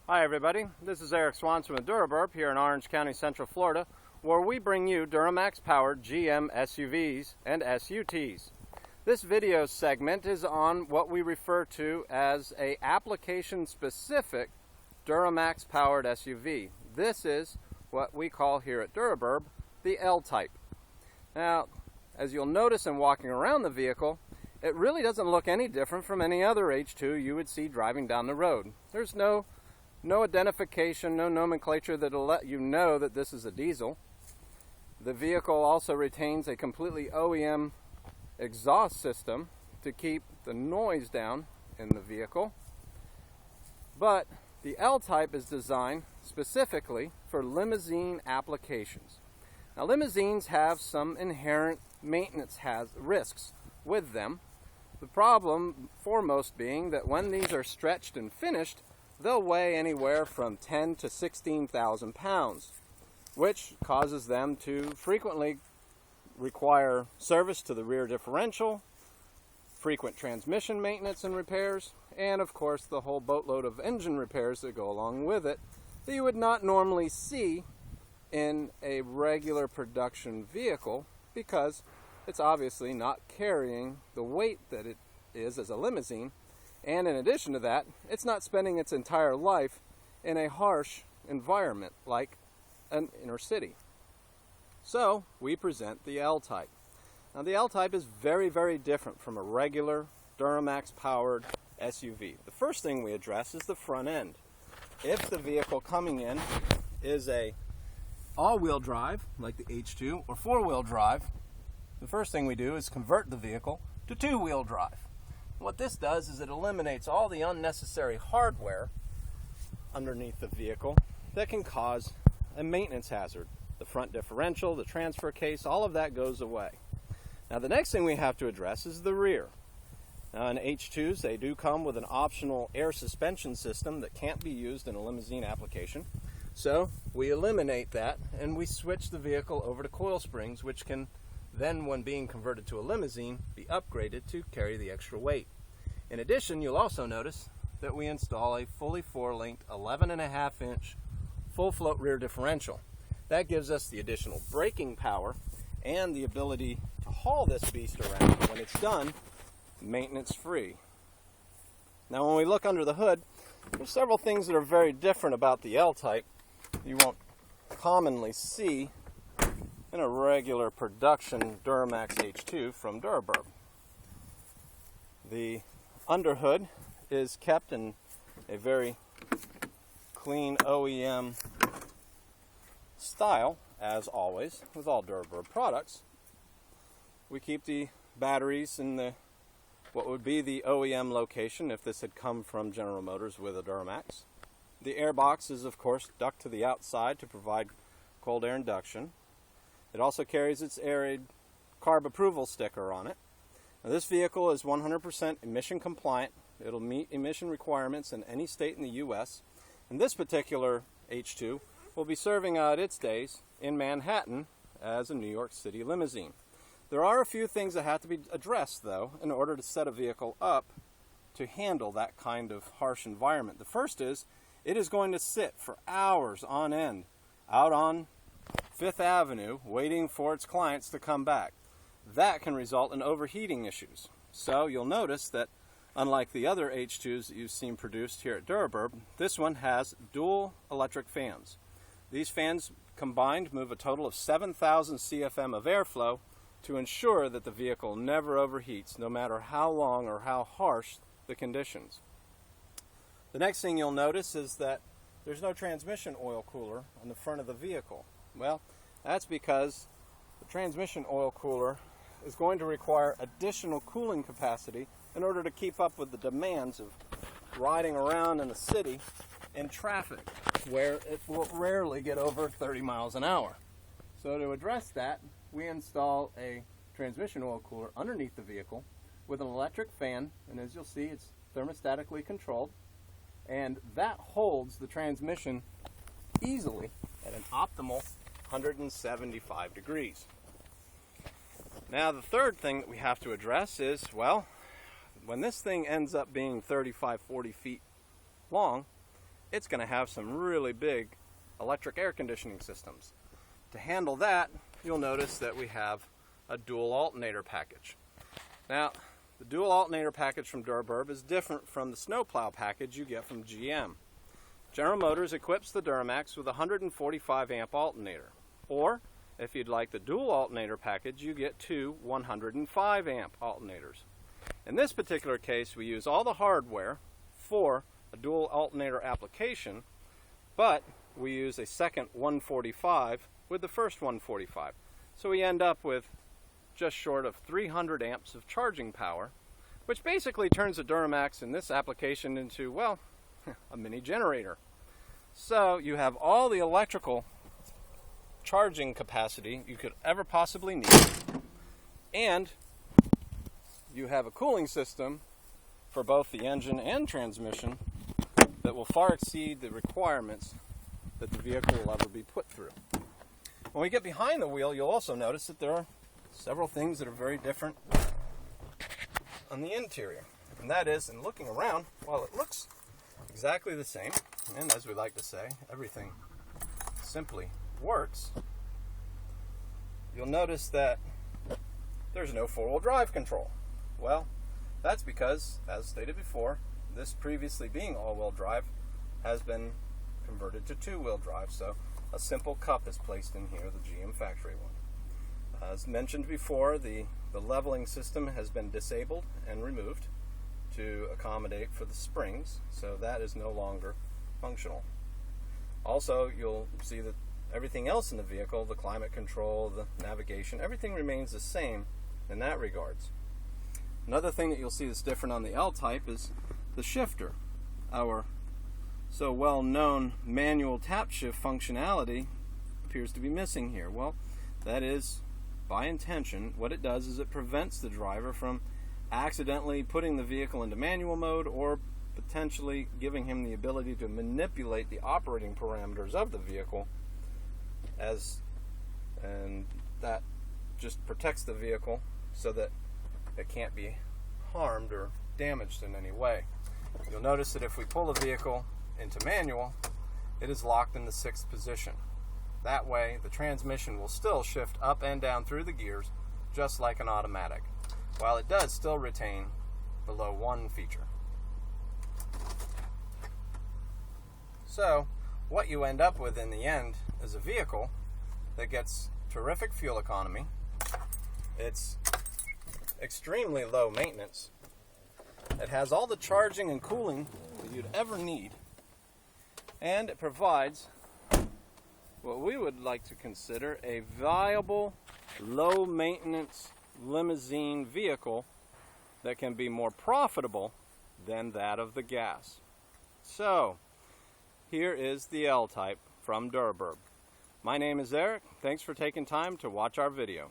Hi everybody, this is Eric Swanson with DuraBurb here in Orange County, Central Florida, where we bring you Duramax powered GM SUVs and SUTs. This video segment is on what we refer to as a application specific Duramax powered SUV. This is what we call here at DuraBurb the L Type. Now, as you'll notice in walking around the vehicle, it really doesn't look any different from any other H2 you would see driving down the road. There's no identification, no nomenclature that'll let you know that this is a diesel. The vehicle also retains a completely OEM exhaust system to keep the noise down in the vehicle. But the L Type is designed specifically for limousine applications. Now, limousines have some inherent maintenance risks with them. The problem foremost being that when these are stretched and finished, they'll weigh anywhere from 10 to 16,000 pounds, which causes them to frequently require service to the rear differential, frequent transmission maintenance and repairs, and of course the whole boatload of engine repairs that go along with it that you would not normally see in a regular production vehicle, because it's obviously not carrying the weight that it is as a limousine. And in addition to that, it's not spending its entire life in a harsh environment like an inner city. So we present the L Type. Now, the L Type is very, very different from a regular Duramax powered SUV. The first thing we address is the front end. If the vehicle coming in is a all-wheel drive like the H2 or four-wheel drive, the first thing we do is convert the vehicle to two-wheel drive. What this does is it eliminates all the unnecessary hardware underneath the vehicle that can cause a maintenance hazard. The front differential, the transfer case, all of that goes away. Now, the next thing we have to address is the rear. Now, in H2s, they do come with an optional air suspension system that can't be used in a limousine application. So we eliminate that and we switch the vehicle over to coil springs, which can then, when being converted to a limousine, be upgraded to carry the extra weight. In addition, you'll also notice that we install a fully four-linked 11.5-inch full float rear differential. That gives us the additional braking power and the ability to haul this beast around when it's done maintenance-free. Now, when we look under the hood, there's several things that are very different about the L Type you won't commonly see in a regular production Duramax H2 from DuraBurb. The underhood is kept in a very clean OEM style, as always with all DuraBurb products. We keep the batteries in what would be the OEM location if this had come from General Motors with a Duramax. The air box is, of course, ducked to the outside to provide cold air induction. It also carries its arid carb approval sticker on it. Now, this vehicle is 100% emission compliant. It'll meet emission requirements in any state in the U.S. And this particular H2 will be serving out its days in Manhattan as a New York City limousine. There are a few things that have to be addressed, though, in order to set a vehicle up to handle that kind of harsh environment. The first is, it is going to sit for hours on end out on Fifth Avenue waiting for its clients to come back. That can result in overheating issues. So you'll notice that unlike the other H2s that you've seen produced here at DuraBurb, this one has dual electric fans. These fans combined move a total of 7,000 CFM of airflow to ensure that the vehicle never overheats, no matter how long or how harsh the conditions. The next thing you'll notice is that there's no transmission oil cooler on the front of the vehicle. Well, that's because the transmission oil cooler is going to require additional cooling capacity in order to keep up with the demands of riding around in the city in traffic, where it will rarely get over 30 miles an hour. So to address that, we install a transmission oil cooler underneath the vehicle with an electric fan, and as you'll see, it's thermostatically controlled, and that holds the transmission easily at an optimal 175 degrees. Now, the third thing that we have to address is, well, when this thing ends up being 35-40 feet long, it's going to have some really big electric air conditioning systems. To handle that, you'll notice that we have a dual alternator package. Now, the dual alternator package from DuraBurb is different from the snowplow package you get from GM. General Motors equips the Duramax with a 145 amp alternator, or if you'd like the dual alternator package, you get two 105 amp alternators. In this particular case, we use all the hardware for a dual alternator application, but we use a second 145 with the first 145. So we end up with just short of 300 amps of charging power, which basically turns the Duramax in this application into, well, a mini generator. So you have all the electrical charging capacity you could ever possibly need, and you have a cooling system for both the engine and transmission that will far exceed the requirements that the vehicle will ever be put through. When we get behind the wheel, you'll also notice that there are several things that are very different on the interior. And that is, in looking around, while it looks exactly the same, and as we like to say, everything simply works, you'll notice that there's no four-wheel drive control. Well, that's because, as stated before, this previously being all-wheel drive has been converted to two-wheel drive, so a simple cup is placed in here, the GM factory one. As mentioned before, the leveling system has been disabled and removed to accommodate for the springs, so that is no longer functional. Also, you'll see that everything else in the vehicle, the climate control, the navigation, everything remains the same in that regards. Another thing that you'll see that's different on the L Type is the shifter. Our so well-known manual tap shift functionality appears to be missing here. Well, that is by intention. What it does is it prevents the driver from accidentally putting the vehicle into manual mode or potentially giving him the ability to manipulate the operating parameters of the vehicle, and that just protects the vehicle so that it can't be harmed or damaged in any way. You'll notice that if we pull the vehicle into manual, it is locked in the 6th position. That way, the transmission will still shift up and down through the gears just like an automatic, while it does still retain the low 1 feature. So, what you end up with in the end is a vehicle that gets terrific fuel economy. It's extremely low maintenance. It has all the charging and cooling that you'd ever need. And it provides what we would like to consider a viable, low-maintenance limousine vehicle that can be more profitable than that of the gas. So, here is the L Type from DuraBurb. My name is Eric. Thanks for taking time to watch our video.